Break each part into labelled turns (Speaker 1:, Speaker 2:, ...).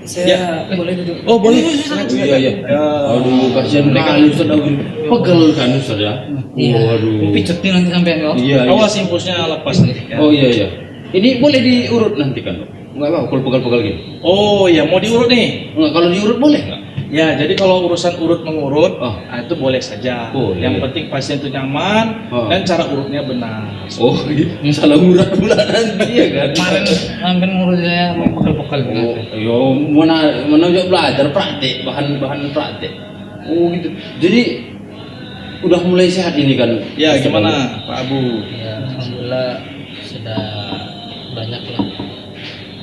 Speaker 1: Saya boleh duduk?
Speaker 2: Oh boleh.
Speaker 3: Iya. Aduh, kasihan kali Ustaz Awi. Pegel kan Ustaz ya? Waduh.
Speaker 1: Pijetin nanti sampean kok.
Speaker 3: Iya.
Speaker 2: Awas impulsnya lepas nanti. Ya.
Speaker 3: Oh iya. Ini boleh diurut nanti kan, Dok? Enggak apa-apa kalau pegel-pegel gini.
Speaker 2: Oh ya, mau diurut nih?
Speaker 3: Enggak, kalau diurut boleh enggak?
Speaker 2: Ya, jadi kalau urusan urut mengurut,
Speaker 3: Oh.
Speaker 2: itu boleh saja.
Speaker 3: Boleh.
Speaker 2: Yang penting pasien itu nyaman dan cara urutnya benar.
Speaker 3: Oh, salah urat pula nanti ya kan?
Speaker 1: Kemarin sampean ngurus saya mau pegel-pegel.
Speaker 3: Oh, yo mana juga belajar praktek, bahan praktek. Oh gitu. Jadi udah mulai sehat ini kan?
Speaker 2: Ya, gimana Pak Abu?
Speaker 1: Ya, alhamdulillah sudah banyak lah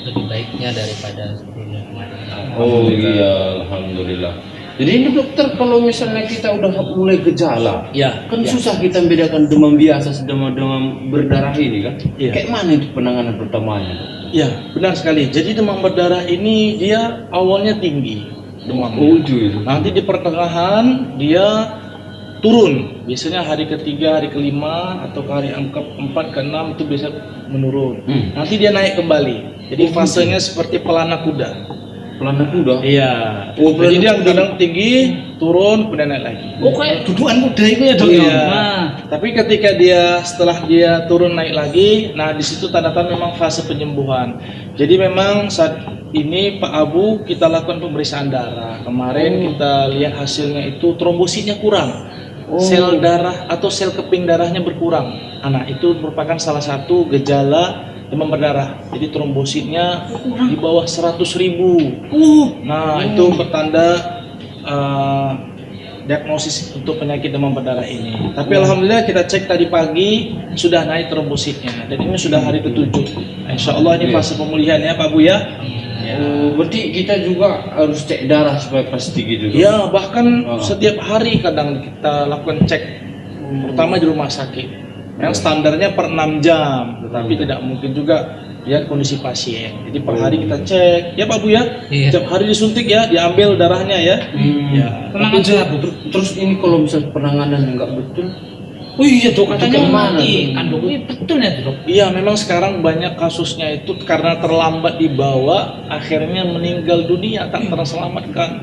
Speaker 1: lebih baiknya daripada sebelumnya kemarin.
Speaker 3: Oh iya, alhamdulillah. Jadi ini dokter, kalau misalnya kita udah mulai gejala,
Speaker 2: Ya,
Speaker 3: kan
Speaker 2: ya.
Speaker 3: susah kita membedakan demam biasa sama demam berdarah ini kan?
Speaker 2: Iya.
Speaker 3: Kayak mana itu penanganan pertamanya? Dok?
Speaker 2: Ya, benar sekali. Jadi demam berdarah ini dia awalnya tinggi demamnya.
Speaker 3: Oh itu.
Speaker 2: Nanti di pertengahan dia turun. Biasanya hari ketiga, hari kelima, atau ke hari keempat, keenam itu bisa menurun. Nanti dia naik kembali. Jadi fasenya seperti pelana kuda.
Speaker 3: Pelana kuda.
Speaker 2: Iya.
Speaker 3: Oh,
Speaker 2: Jadi dia
Speaker 3: pelana kuda.
Speaker 2: kadang tinggi, turun, kemudian naik lagi.
Speaker 1: Oh, kayak dudukan kuda itu ya, Dok?
Speaker 2: Iya.
Speaker 1: Nah,
Speaker 2: Tapi ketika setelah dia turun naik lagi, nah di situ tanda-tanda memang fase penyembuhan. Jadi memang saat ini Pak Abu kita lakukan pemeriksaan darah. Kemarin kita lihat hasilnya itu trombositnya kurang. Sel darah atau sel keping darahnya berkurang. Nah, itu merupakan salah satu gejala demam berdarah. Jadi trombositnya di bawah 100.000. Nah, itu pertanda diagnosis untuk penyakit demam berdarah ini. Tapi alhamdulillah kita cek tadi pagi sudah naik trombositnya dan ini sudah hari ke-7. Insya Allah ini fase pemulihan ya Pak Bu ya.
Speaker 3: Oh, berarti kita juga harus cek darah supaya pasti gitu. Dok?
Speaker 2: Ya, bahkan setiap hari kadang kita lakukan cek, terutama di rumah sakit. Yang standarnya per 6 jam, tetapi tidak mungkin juga lihat kondisi pasien. Jadi per hari kita cek, ya Pak Bu ya.
Speaker 1: Iya.
Speaker 2: Setiap hari disuntik ya, diambil darahnya ya. Ya.
Speaker 1: tenang aja, Bu.
Speaker 3: Terus ini kalau misal penanganan nggak betul,
Speaker 1: Oh iya, Dok, katanya
Speaker 3: Gimana,
Speaker 1: mati.
Speaker 3: Dok?
Speaker 1: Kan, Dok, ini betul ya, Dok?
Speaker 2: Iya, memang sekarang banyak kasusnya itu karena terlambat dibawa, akhirnya meninggal dunia tak terselamatkan.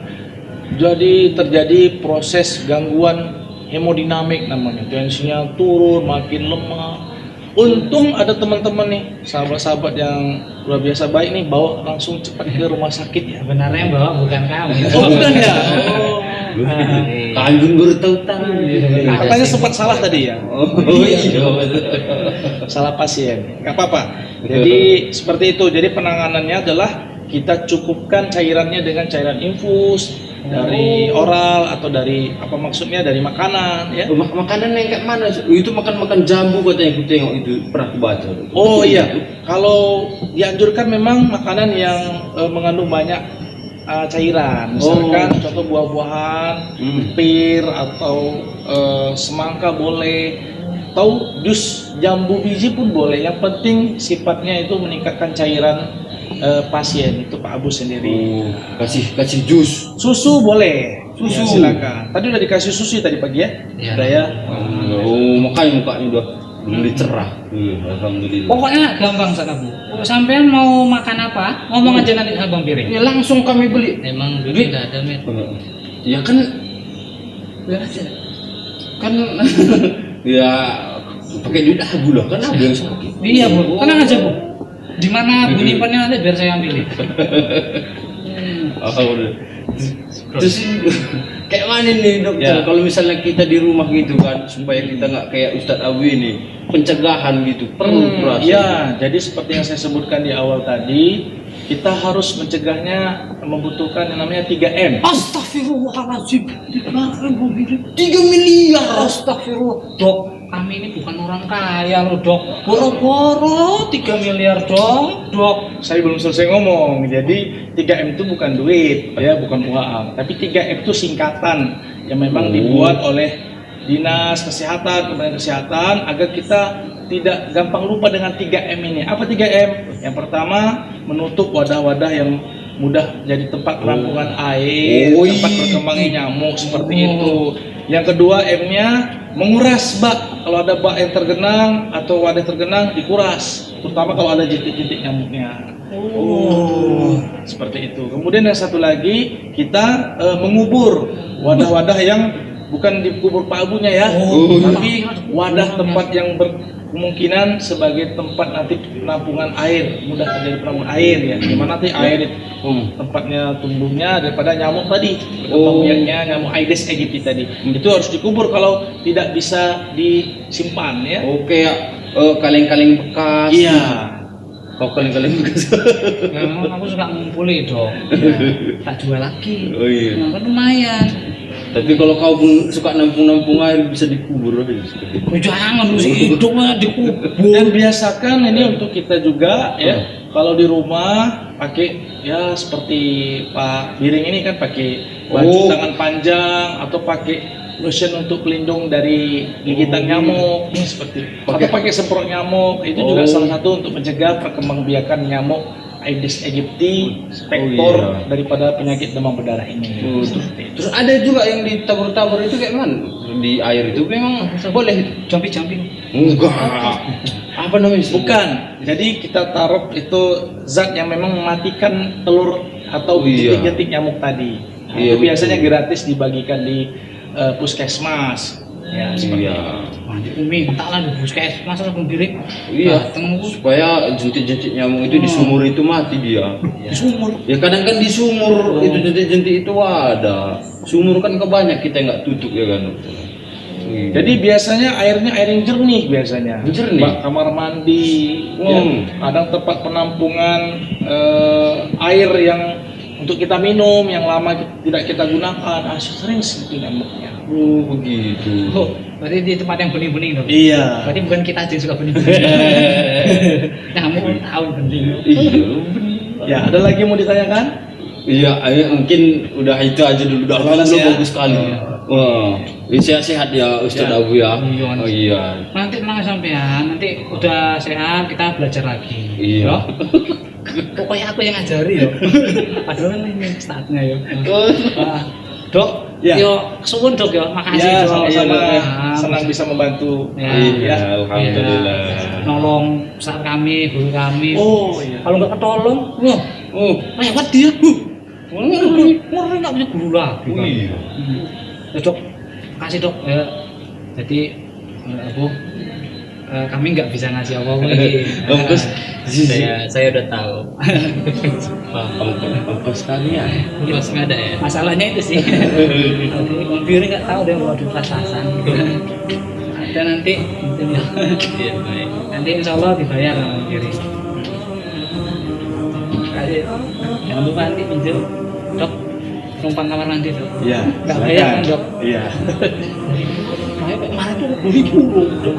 Speaker 2: Jadi terjadi proses gangguan hemodinamik namanya, tensinya turun, makin lemah. Untung ada teman-teman nih, sahabat-sahabat yang luar biasa baik nih, bawa langsung cepat ke rumah sakit ya.
Speaker 1: Sebenarnya yang bawa bukan kamu.
Speaker 2: Oh bukan ya?
Speaker 3: kambing bertautan.
Speaker 2: Katanya sempat salah tadi ya?
Speaker 3: Oh iya.
Speaker 2: Salah pasien, nggak apa-apa. Jadi seperti itu. Jadi penanganannya adalah kita cukupkan cairannya dengan cairan infus dari oral atau dari apa maksudnya dari makanan ya.
Speaker 3: Makanan yang kayak mana? Itu makan jambu katanya, aku tengok itu pernah aku baca.
Speaker 2: Oh iya, kalau dianjurkan memang makanan yang mengandung banyak cairan, misalkan contoh buah-buahan, pir atau semangka boleh, atau jus jambu biji pun boleh. Yang penting sifatnya itu meningkatkan cairan pasien itu Pak Abu sendiri.
Speaker 3: Kasih jus.
Speaker 2: Susu boleh,
Speaker 3: Susu.
Speaker 2: ya, silakan. Tadi udah dikasih susu tadi pagi ya?
Speaker 1: Iya.
Speaker 2: Udah ya.
Speaker 3: Oh makanya mukanya udah mulai cerah. Alhamdulillah.
Speaker 1: Pokoknya gampang, Ustaz Abu. Sampean mau makan apa? Ngomong aja nanti abang piring.
Speaker 3: Ya langsung kami beli.
Speaker 1: Emang duit nggak ada, Mit.
Speaker 3: Ya kan, biar aja. Kan ya pakai duit aku lah, kan ada yang sakit.
Speaker 1: Iya, Bu. Tenang aja, Bu. Di mana Bu nyimpannya nanti biar saya ambilin.
Speaker 3: Terus kayak mana nih dokter?
Speaker 2: Ya.
Speaker 3: Kalau misalnya kita di rumah gitu kan, supaya kita nggak kayak Ustadz Awi nih, pencegahan gitu perlu perasa.
Speaker 2: Ya, jadi seperti yang saya sebutkan di awal tadi, kita harus mencegahnya membutuhkan yang namanya 3M.
Speaker 1: Astagfirullahaladzim.
Speaker 3: 3 miliar.
Speaker 1: Astagfirullah. Dok, kami ini bukan orang kaya loh, Dok. Boro-boro 3 miliar, Dok.
Speaker 2: Saya belum selesai ngomong. Jadi 3M itu bukan duit, ya, bukan uang. Tapi 3M itu singkatan yang memang dibuat oleh Dinas Kesehatan, Kementerian Kesehatan agar kita tidak gampang lupa dengan 3M ini. Apa 3M? Yang pertama, menutup wadah-wadah yang mudah jadi tempat penampungan air, tempat berkembangnya nyamuk seperti itu. Yang kedua M-nya menguras bak. Kalau ada bak yang tergenang atau wadah tergenang dikuras, terutama kalau ada jentik-jentik nyamuknya. Seperti itu. Kemudian yang satu lagi kita mengubur wadah-wadah yang bukan dikubur Pak Abunya ya, tapi wadah tempat yang berkemungkinan sebagai tempat nanti penampungan air, mudah terjadi penampungan air ya. Dimana nanti air tempatnya tumbuhnya daripada nyamuk tadi, biaknya nyamuk Aedes aegypti tadi. Itu harus dikubur kalau tidak bisa disimpan ya.
Speaker 3: Oke ya, kaleng-kaleng bekas.
Speaker 2: Iya.
Speaker 3: Kau kaleng-kaleng bekas.
Speaker 1: Memang aku suka ngumpulin dong. Tak jual lagi.
Speaker 3: Oh iya.
Speaker 1: Nah, kan lumayan.
Speaker 3: Tapi kalau kau pun suka nampung-nampung air bisa dikubur aja.
Speaker 1: Oh, jangan lu sih hidup mah dikubur.
Speaker 2: Dan biasakan ini untuk kita juga ya. Kalau di rumah pakai ya seperti Pak Biring ini kan pakai baju tangan panjang atau pakai lotion untuk pelindung dari gigitan nyamuk seperti atau pakai semprot nyamuk itu juga salah satu untuk mencegah perkembangbiakan nyamuk Aedes aegypti spektor daripada penyakit demam berdarah ini.
Speaker 3: Terus ada juga yang ditabur-tabur itu kayak mana? Di air itu memang boleh
Speaker 1: Jumping.
Speaker 3: enggak. Apa namanya?
Speaker 2: Bukan. Jadi kita taruh itu zat yang memang mematikan telur atau jentik-jentik nyamuk tadi. Itu biasanya gratis dibagikan di puskesmas. Ya, seperti itu.
Speaker 1: Nanti Umi minta lah di puskesmas langsung diri.
Speaker 3: Iya, supaya jentik-jentik nyamuk itu di sumur itu mati dia.
Speaker 1: Di sumur.
Speaker 3: Ya kadang kan di sumur itu jentik-jentik itu ada. Sumur kan kebanyak kita nggak tutup ya kan.
Speaker 2: Jadi biasanya airnya air yang jernih biasanya.
Speaker 3: Jernih.
Speaker 2: Kamar mandi, ya, kadang tempat penampungan air yang untuk kita minum yang lama tidak kita gunakan, sering seperti nyamuknya.
Speaker 3: Oh begitu.
Speaker 1: Oh, berarti di tempat yang bening-bening dong.
Speaker 2: Iya.
Speaker 1: Berarti bukan kita aja yang suka bening-bening. Nyamuk tahu bening.
Speaker 3: Iya.
Speaker 2: Ya, ada lagi yang mau ditanyakan?
Speaker 3: Iya, mungkin udah itu aja dulu. Udah bagus sekali. Wah, sehat-sehat ya Ustadz Abu ya. Oh iya.
Speaker 1: Nanti tenang sampean, nanti udah sehat kita belajar lagi.
Speaker 3: Iya.
Speaker 1: Pokoknya aku yang ngajari ya. Padahal ini startnya ya. Dok, yo suwun Dok ya. Makasih
Speaker 2: Ya,
Speaker 1: Dok.
Speaker 2: sama-sama.
Speaker 1: Nah,
Speaker 2: Senang bisa membantu.
Speaker 3: Iya, alhamdulillah.
Speaker 1: Nolong ustaz kami, guru kami.
Speaker 2: Oh iya.
Speaker 1: Kalau nggak ketolong, wah, lewat dia. Ngeri nggak punya guru lagi.
Speaker 3: Oh iya.
Speaker 1: Ya Dok, makasih Dok. Ya, jadi Abu, kami nggak bisa ngasih apa-apa ini.
Speaker 3: Ongkos
Speaker 4: Saya udah tahu.
Speaker 3: ongkos kalian.
Speaker 4: Ongkos nggak ada ya?
Speaker 1: Masalahnya itu sih. Nanti Biri nggak tahu dia mau di pas-pasan. Ada nanti,
Speaker 4: Iya, baik.
Speaker 1: nanti insya Allah dibayar sama Biri. Kasih. Jangan lupa nanti pinjam Dok, numpang kamar mandi Dok.
Speaker 2: Iya.
Speaker 1: Nggak bayar kan Dok?
Speaker 2: Iya.
Speaker 1: Kemarin tuh 2000 Dok.